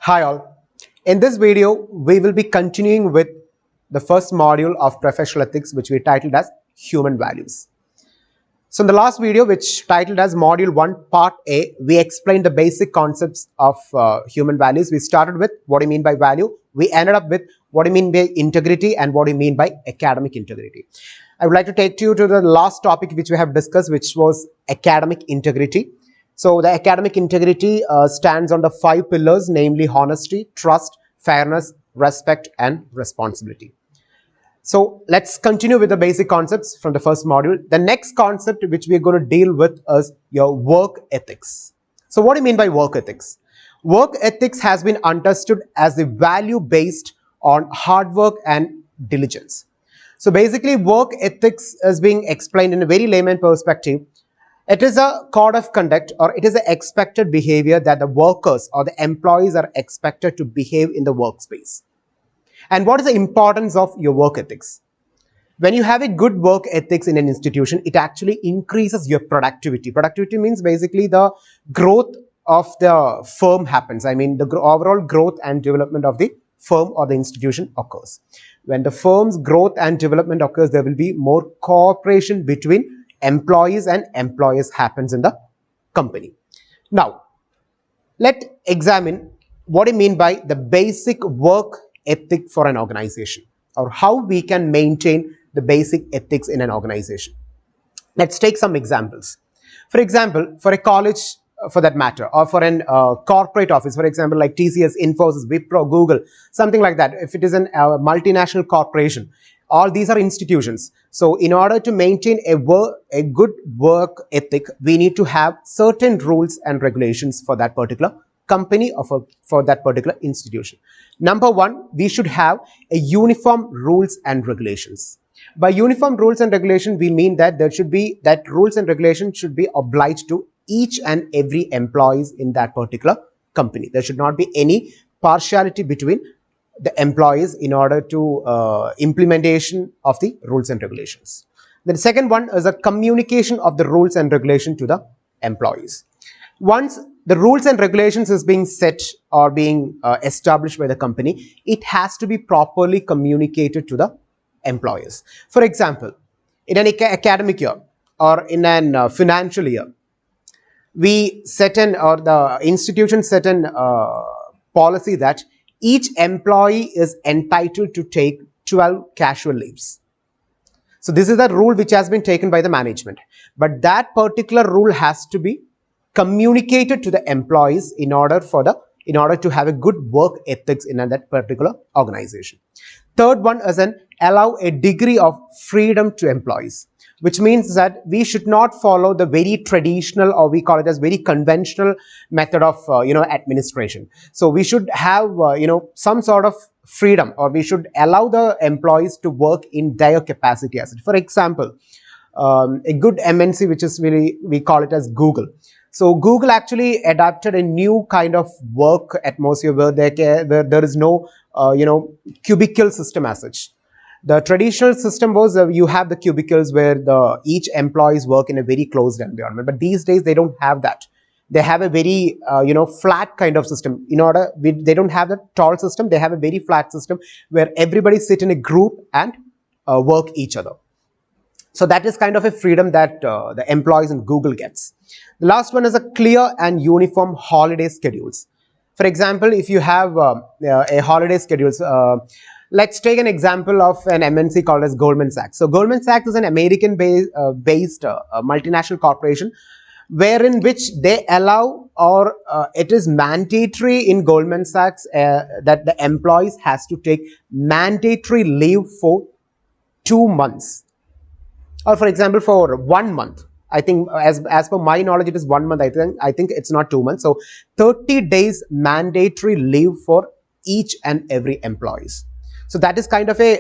Hi all. In this video, we will be continuing with the first module of professional ethics, which we titled as human values. So in the last video, which titled as module 1 part A, we explained the basic concepts of human values. We started with what do you mean by value. We ended up with what do you mean by integrity and what do you mean by academic integrity. I would like to take you to the last topic which we have discussed, which was academic integrity. So the academic integrity stands on the 5 pillars, namely honesty, trust, fairness, respect, and responsibility. So let's continue with the basic concepts from the first module. The next concept which we are going to deal with is your work ethics. So what do you mean by work ethics? Work ethics has been understood as the value based on hard work and diligence. So basically work ethics is being explained in a very layman perspective. It is a code of conduct, or it is an expected behavior that the workers or the employees are expected to behave in the workspace. And what is the importance of your work ethics? When you have a good work ethics in an institution, it actually increases your productivity. Productivity means basically the growth of the firm happens. I mean, the overall growth and development of the firm or the institution occurs. When the firm's growth and development occurs, there will be more cooperation between employees and employers happens in the company. Now, let's examine what I mean by the basic work ethic for an organization, or how we can maintain the basic ethics in an organization. Let's take some examples. For example, for a college, for that matter, or for an corporate office, for example, like TCS, Infosys, Wipro, Google, something like that. If it is a multinational corporation, all these are institutions. So in order to maintain a good work ethic, we need to have certain rules and regulations for that particular company or for that particular institution. Number one, we should have a uniform rules and regulations. By uniform rules and regulation, we mean that there should be that rules and regulations should be obliged to each and every employees in that particular company. There should not be any partiality between the employees in order to implementation of the rules and regulations. The second one is a communication of the rules and regulation to the employees. Once the rules and regulations is being set or being established by the company, it has to be properly communicated to the employers. For example, in an academic year or in an financial year, we set an, or the institution set an policy that each employee is entitled to take 12 casual leaves. So this is a rule which has been taken by the management, but that particular rule has to be communicated to the employees in order to have a good work ethics in that particular organization. Third one is an allow a degree of freedom to employees, which means that we should not follow the very traditional, or we call it as very conventional method of administration. So we should have some sort of freedom, or we should allow the employees to work in their capacity as it. For example, a good MNC, which is really, we call it as Google. So Google actually adapted a new kind of work atmosphere where there is no cubicle system as such. The traditional system was you have the cubicles where each employees work in a very closed environment, but these days they don't have that. They have a very flat kind of system. They don't have the tall system. They have a very flat system where everybody sit in a group and work each other. So that is kind of a freedom that the employees in Google gets. The last one is a clear and uniform holiday schedules. For example, if you have a holiday schedules, let's take an example of an MNC called as Goldman Sachs. So Goldman Sachs is an American-based multinational corporation, wherein which they allow, or it is mandatory in Goldman Sachs that the employees has to take mandatory leave for 2 months. Or for example, for 1 month. I think as per my knowledge, it is 1 month. I think it's not 2 months. So 30 days mandatory leave for each and every employees. So that is kind of a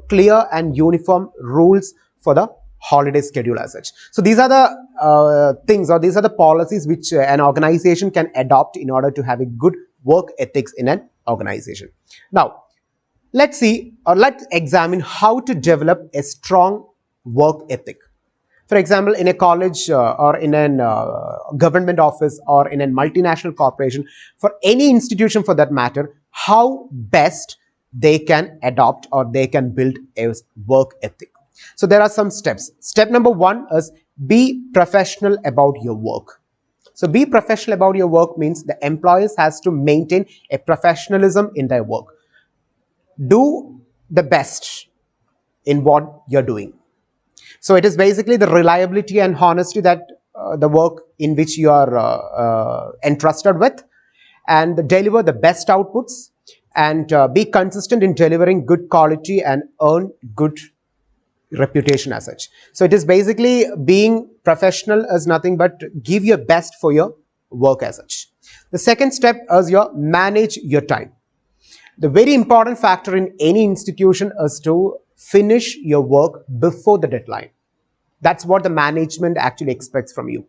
clear and uniform rules for the holiday schedule as such. So these are the things, or these are the policies which an organization can adopt in order to have a good work ethics in an organization. Now, let's see, or let's examine how to develop a strong work ethic. For example, in a college or in a government office or in a multinational corporation, for any institution for that matter, how best they can adopt or they can build a work ethic. So there are some steps. Step number one is be professional about your work. So be professional about your work means the employees has to maintain a professionalism in their work. Do the best in what you're doing. So it is basically the reliability and honesty that the work in which you are entrusted with, and deliver the best outputs, and be consistent in delivering good quality and earn good reputation as such. So it is basically being professional as nothing but give your best for your work as such. The second step is your manage your time. The very important factor in any institution is to finish your work before the deadline. That's what the management actually expects from you.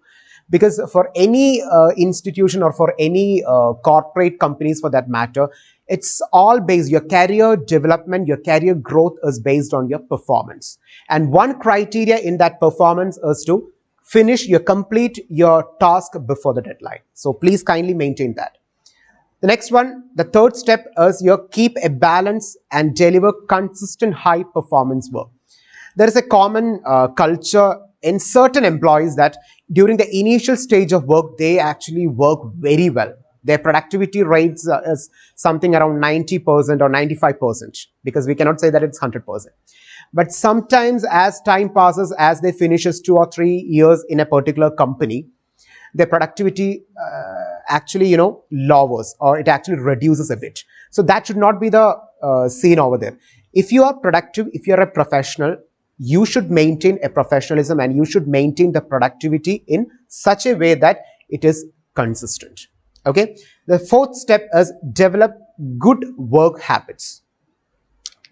Because for any institution or for any corporate companies for that matter, it's all based, your career development, your career growth is based on your performance. And one criteria in that performance is to complete your task before the deadline. So please kindly maintain that. The next one, the third step is you keep a balance and deliver consistent high performance work. There is a common culture in certain employees that during the initial stage of work, they actually work very well. Their productivity rates is something around 90% or 95%, because we cannot say that it's 100%. But sometimes as time passes, as they finishes 2 or 3 years in a particular company, their productivity actually lowers, or it actually reduces a bit. So that should not be the scene over there. If you are productive, if you are a professional, you should maintain a professionalism and you should maintain the productivity in such a way that it is consistent. Okay. The fourth step is develop good work habits.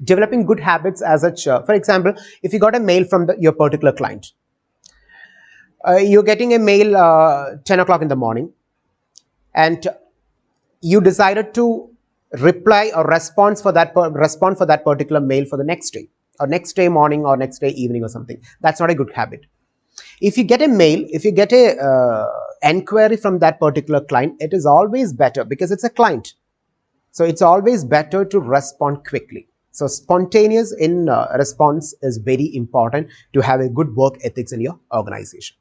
Developing good habits as such, for example, if you got a mail from your particular client, you're getting a mail 10 o'clock in the morning, and you decided to reply or respond for that particular mail for the next day, or next day morning, or next day evening, or something. That's not a good habit. If you get a mail, if you get a enquiry from that particular client, it is always better, because it's a client. So it's always better to respond quickly. So spontaneous in response is very important to have a good work ethics in your organization.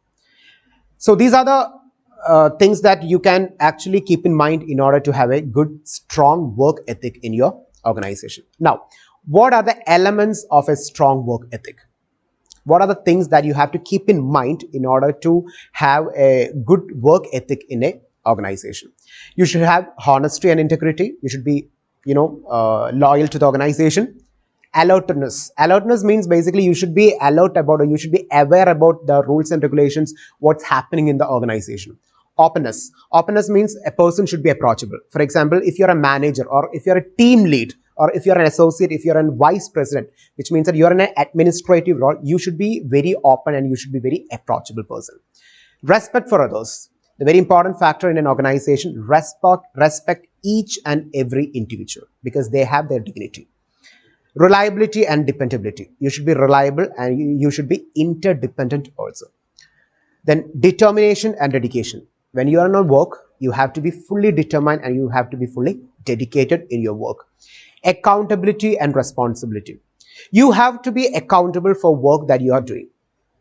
So these are the things that you can actually keep in mind in order to have a good, strong work ethic in your organization. Now, what are the elements of a strong work ethic? What are the things that you have to keep in mind in order to have a good work ethic in an organization? You should have honesty and integrity. You should be, loyal to the organization. Alertness. Alertness means basically you should be alert about, or you should be aware about the rules and regulations, what's happening in the organization. Openness. Openness means a person should be approachable. For example, if you're a manager, or if you're a team lead, or if you're an associate, if you're a vice president, which means that you're in an administrative role, you should be very open and you should be very approachable person. Respect for others. The very important factor in an organization, respect each and every individual, because they have their dignity. Reliability and dependability. You should be reliable and you should be interdependent also. Then determination and dedication. When you are on work, you have to be fully determined and you have to be fully dedicated in your work. Accountability and responsibility. You have to be accountable for work that you are doing,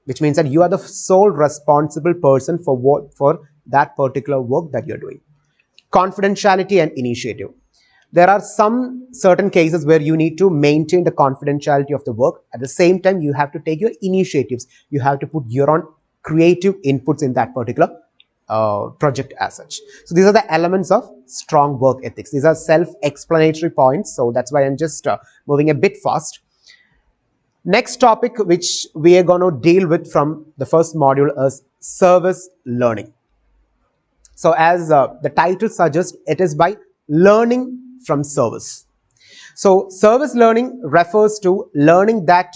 which means that you are the sole responsible person for that particular work that you're doing. Confidentiality and initiative. There are some certain cases where you need to maintain the confidentiality of the work. At the same time, you have to take your initiatives. You have to put your own creative inputs in that particular project as such. So these are the elements of strong work ethics. These are self-explanatory points. So that's why I'm just moving a bit fast. Next topic which we are going to deal with from the first module is service learning. So as the title suggests, it is by learning from service. So service learning refers to learning that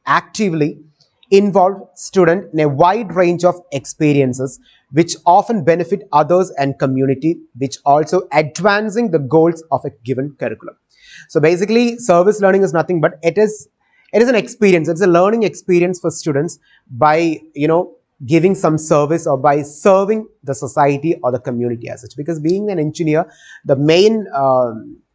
actively involve student in a wide range of experiences which often benefit others and community, which also advancing the goals of a given curriculum. So basically service learning is nothing but it is It is an experience. It's a learning experience for students by, giving some service or by serving the society or the community as such. Because being an engineer, the main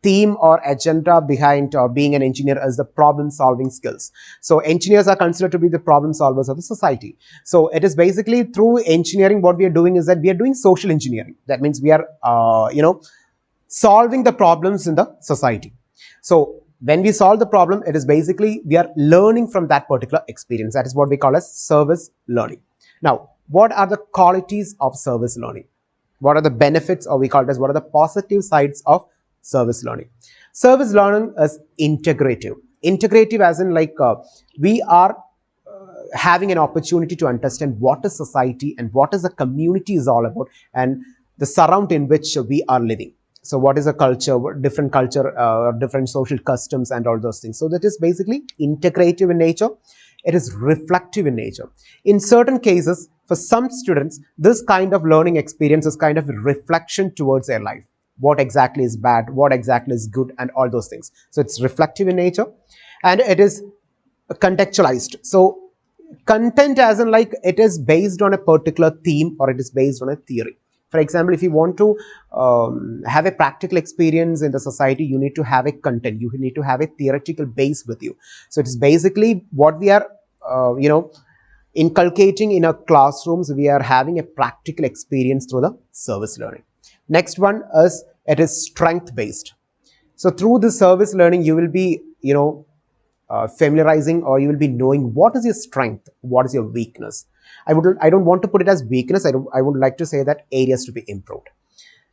theme or agenda behind being an engineer is the problem solving skills. So engineers are considered to be the problem solvers of the society. So it is basically through engineering, what we are doing is that we are doing social engineering. That means we are, solving the problems in the society. So when we solve the problem, it is basically we are learning from that particular experience. That is what we call as service learning. Now, what are the qualities of service learning? What are the benefits, or we call it as what are the positive sides of service learning? Service learning is integrative. Integrative as in like we are having an opportunity to understand what is society and what is the community is all about, and the surround in which we are living. So what is a culture, different culture, different social customs and all those things. So that is basically integrative in nature. It is reflective in nature. In certain cases, for some students, this kind of learning experience is kind of a reflection towards their life. What exactly is bad, what exactly is good, and all those things. So it's reflective in nature, and it is contextualized. So content as in like it is based on a particular theme, or it is based on a theory. For example, if you want to have a practical experience in the society, you need to have a content, you need to have a theoretical base with you. So it is basically what we are inculcating in our classrooms. We are having a practical experience through the service learning. Next one is it is strength based. So through the service learning, you will be familiarizing, or you will be knowing what is your strength, what is your weakness. I don't want to put it as weakness. I would like to say that areas to be improved.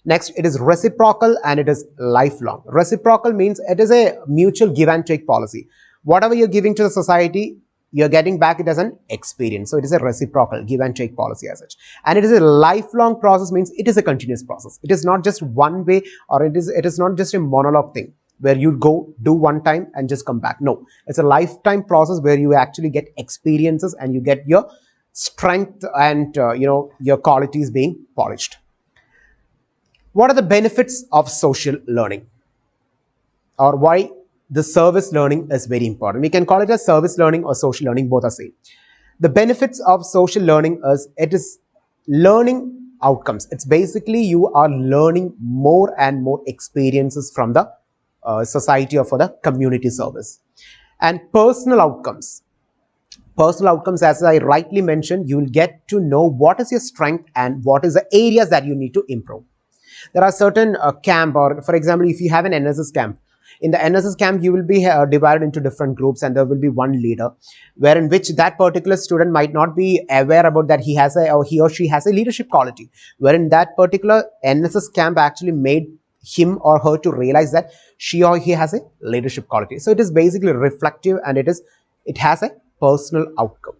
Next, it is reciprocal and it is lifelong. Reciprocal means it is a mutual give and take policy. Whatever you're giving to the society, you're getting back it as an experience. So it is a reciprocal give and take policy as such. And it is a lifelong process, means it is a continuous process. It is not just one way, or it is not just a monologue thing where you go do one time and just come back. No, it's a lifetime process where you actually get experiences and you get your strength and your qualities being polished. What are the benefits of social learning, or why the service learning is very important? We can call it as service learning or social learning, both are same. The benefits of social learning is it is learning outcomes. It's basically you are learning more and more experiences from the society or for the community service. And personal outcomes. Personal outcomes, as I rightly mentioned, you will get to know what is your strength and what is the areas that you need to improve. There are certain camp, or for example, if you have an NSS camp, in the NSS camp, you will be divided into different groups, and there will be one leader, wherein which that particular student might not be aware about that he has a, or he or she has a leadership quality, wherein that particular NSS camp actually made him or her to realize that she or he has a leadership quality. So it is basically reflective, and it has a personal outcome,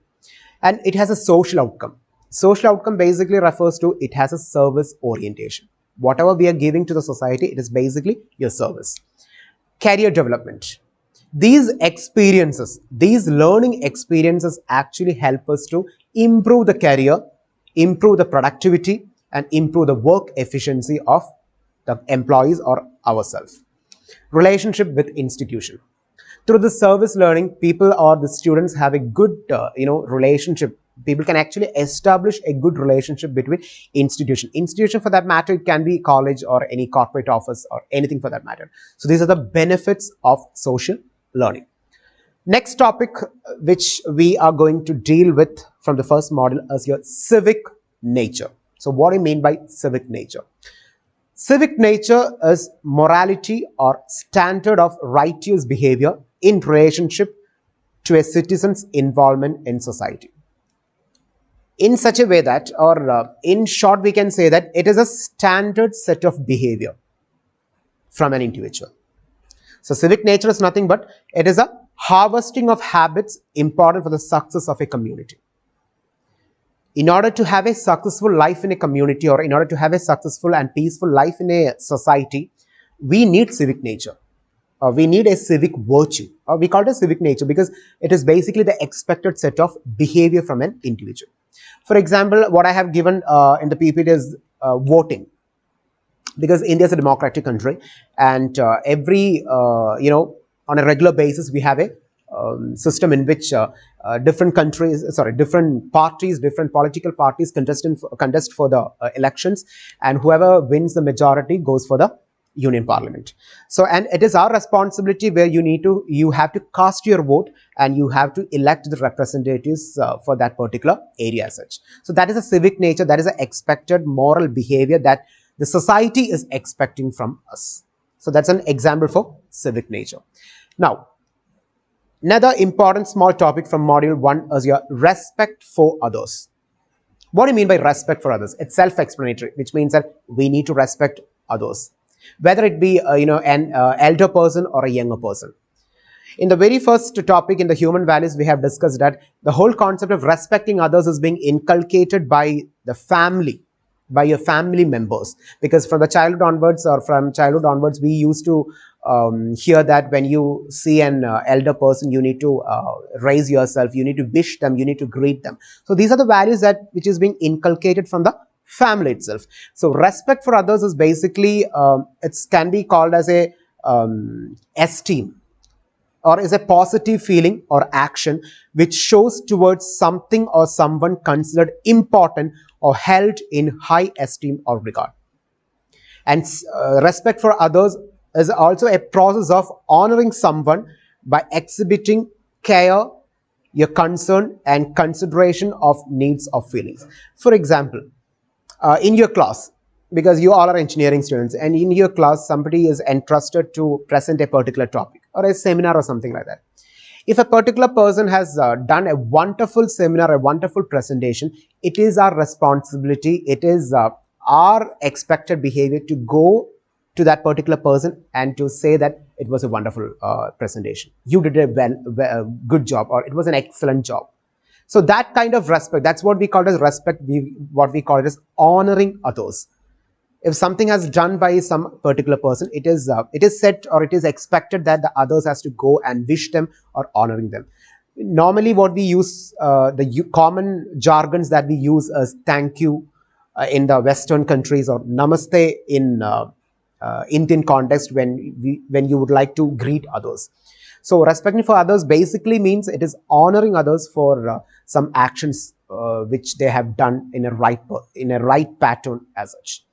and it has a social outcome. Social outcome basically refers to it has a service orientation. Whatever we are giving to the society, it is basically your service. Career development. These experiences, these learning experiences actually help us to improve the career, improve the productivity, and improve the work efficiency of the employees or ourselves. Relationship with institution. Through the service learning, people or the students have a good relationship. People can actually establish a good relationship between institution for that matter. It can be college or any corporate office or anything for that matter. So these are the benefits of social learning. Next topic which we are going to deal with from the first module is your civic nature. So what do you mean by civic nature? Civic nature is morality or standard of righteous behavior in relationship to a citizen's involvement in society. In such a way that, or in short, we can say that it is a standard set of behavior from an individual. So civic nature is nothing but it is a harvesting of habits important for the success of a community. In order to have a successful life in a community, or in order to have a successful and peaceful life in a society, we need civic nature. We need a civic virtue, or we call it a civic nature because it is basically the expected set of behavior from an individual. For example, what I have given in the PPT is voting, because India is a democratic country, and every on a regular basis we have a system in which different countries, sorry, different parties, different political parties contest for the elections, and whoever wins the majority goes for the union parliament. So, and it is our responsibility where you have to cast your vote and you have to elect the representatives for that particular area as such. So that is a civic nature, that is an expected moral behavior that the society is expecting from us. So that's an example for civic nature. Now, another important small topic from module 1 is your respect for others. What do you mean by respect for others? It's self-explanatory, which means that we need to respect others, whether it be an elder person or a younger person. In the very first topic in the human values, we have discussed that the whole concept of respecting others is being inculcated by the family, by your family members, because from childhood onwards we used to hear that when you see an elder person, you need to raise yourself, you need to wish them, you need to greet them. So these are the values that which is being inculcated from the family itself. So respect for others is basically it can be called as a esteem, or is a positive feeling or action which shows towards something or someone considered important or held in high esteem or regard. And respect for others is also a process of honoring someone by exhibiting care, your concern and consideration of needs or feelings. For example, in your class, because you all are engineering students, and in your class somebody is entrusted to present a particular topic or a seminar or something like that. If a particular person has done a wonderful seminar, a wonderful presentation, it is our responsibility, it is our expected behavior to go to that particular person and to say that it was a wonderful presentation, you did a good job, or it was an excellent job. So that kind of respect, that's what we call as respect, what we call it as honoring others. If something has done by some particular person, it is said or it is expected that the others has to go and wish them or honoring them. Normally what we use, the common jargons that we use as thank you in the Western countries, or namaste in Indian context when you would like to greet others. So respecting for others basically means it is honoring others for some actions which they have done in a right pattern as such.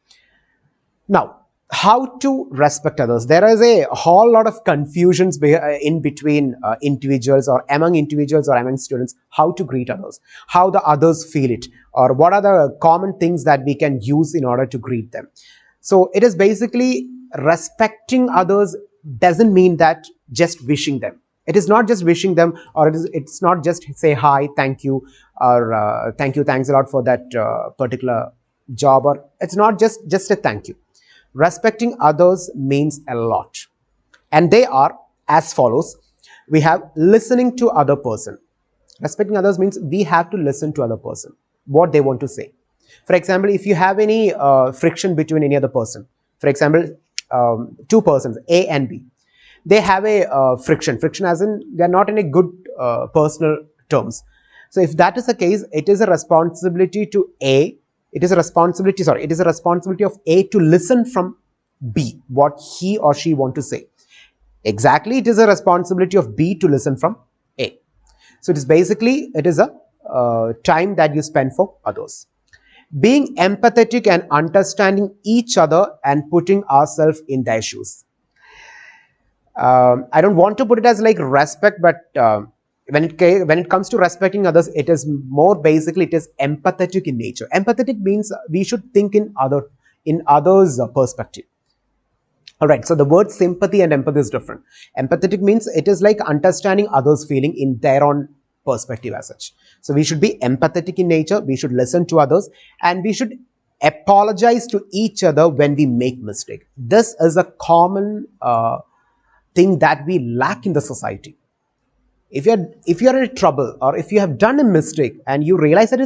Now, how to respect others? There is a whole lot of confusions in between individuals, or among individuals, or among students, how to greet others, how the others feel it, or what are the common things that we can use in order to greet them. So it is basically respecting others doesn't mean that just wishing them. It is not just wishing them, or it's not just say hi, thank you, or thank you, thanks a lot for that particular job, or it's not just a thank you. Respecting others means a lot, and they are as follows. We have listening to other person. Respecting others means we have to listen to other person, what they want to say. For example, if you have any friction between any other person, for example, two persons, A and B, they have a friction as in they are not in a good personal terms. So if that is the case, it is a responsibility to A, it is a responsibility of A to listen from B, what he or she want to say. Exactly, it is a responsibility of B to listen from A. So it is a time that you spend for others. Being empathetic and understanding each other and putting ourselves in their shoes. I don't want to put it as like respect, but when it comes to respecting others, it is more basically it is empathetic in nature. Empathetic means we should think in others' perspective. All right, so the word sympathy and empathy is different. Empathetic means it is like understanding others' feeling in their own perspective as such. So we should be empathetic in nature, we should listen to others, and we should apologize to each other when we make mistake. This is a common thing that we lack in the society. If you're in trouble, or if you have done a mistake and you realize that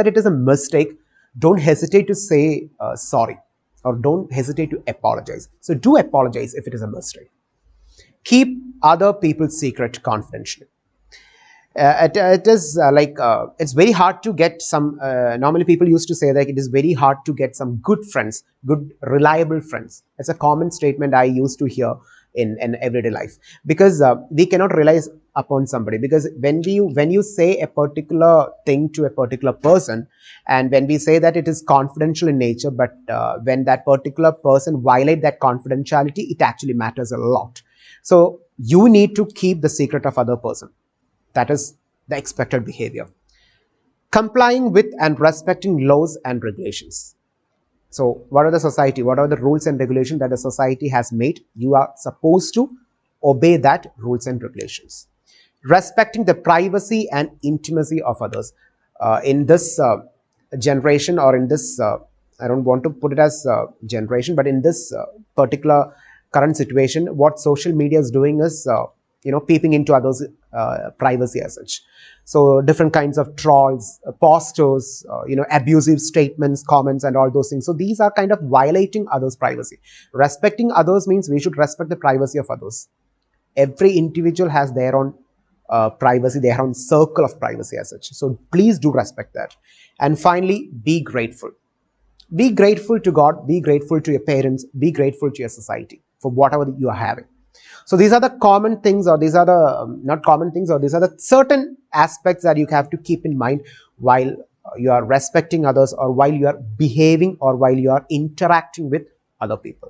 it is a mistake, don't hesitate to say sorry, or don't hesitate to apologize. So do apologize if it is a mistake. Keep other people's secret confidentially. It is it's very hard to get some, normally people used to say that it is very hard to get some good friends, good reliable friends. It's a common statement I used to hear in everyday life, because we cannot rely upon somebody, because when you say a particular thing to a particular person, and when we say that it is confidential in nature, but when that particular person violate that confidentiality, it actually matters a lot. So you need to keep the secret of other person. That is the expected behavior. Complying with and respecting laws and regulations. So what are the society, what are the rules and regulations that the society has made? You are supposed to obey that rules and regulations. Respecting the privacy and intimacy of others. In this generation, or in this, I don't want to put it as generation, but in this particular current situation, what social media is doing is, peeping into others' privacy as such. So different kinds of trolls, posters, abusive statements, comments, and all those things. So these are kind of violating others' privacy. Respecting others means we should respect the privacy of others. Every individual has their own privacy, their own circle of privacy as such. So please do respect that. And finally, be grateful. Be grateful to God, be grateful to your parents, be grateful to your society for whatever you are having. So these are the common things, or these are the not common things, or these are the certain aspects that you have to keep in mind while you are respecting others, or while you are behaving, or while you are interacting with other people.